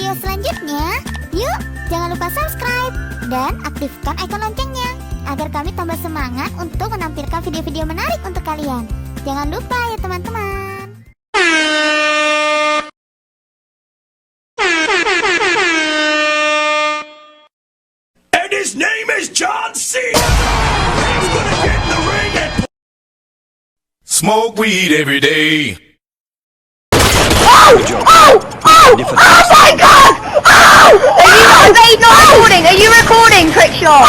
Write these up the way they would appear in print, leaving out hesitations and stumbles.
video selanjutnya? Yuk, jangan lupa subscribe dan aktifkan icon loncengnya agar kami tambah semangat untuk menampilkan video-video menarik untuk kalian. Jangan lupa ya teman-teman. And his name is John Cena. He's gonna get in the ring and smoke weed every day. Oh my god! Oh! Are you not recording? Are you recording, Crickshaw?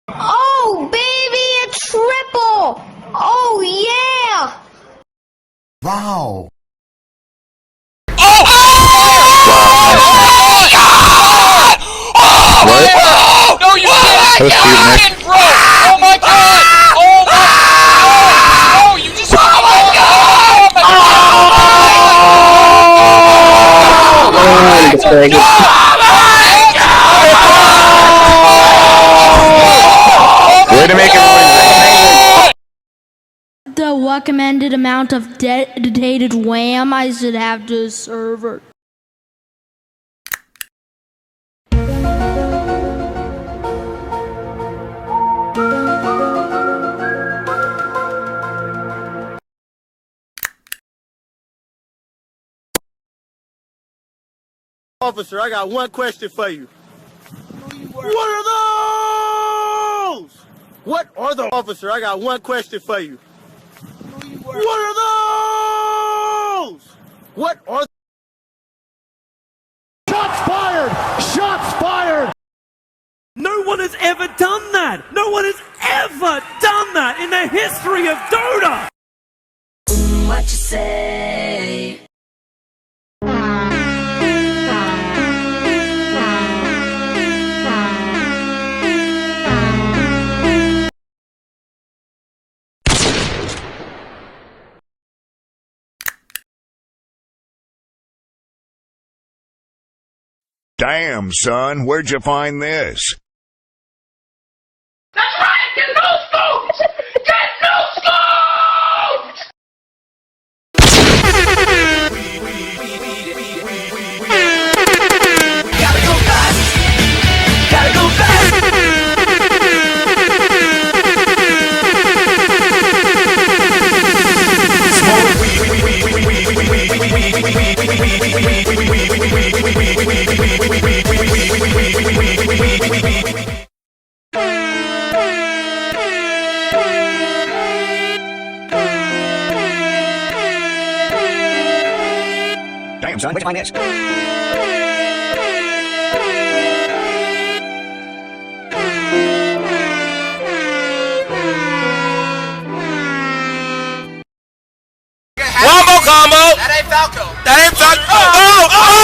Oh, baby, a triple! Oh, yeah! Wow. What? No, you didn't! Bro! Oh my god! Oh my god! Oh, you just... Oh my god! Way to make it. The recommended amount of dedicated RAM I should have to a server. Officer, I got one question for you. What are those? What are the officer? I got one question for you. What are those? What are? Shots fired! Shots fired! no one has ever done that. No one has ever done that in the history of Dota. What you say? Damn, son, where'd you find this? That's right! Get no scopes! Get no scopes! Gotta go fast. Gotta go fast. Damn, son, where'd you find this? Wombo combo! That ain't Falco! That ain't Falco! Oh! Oh!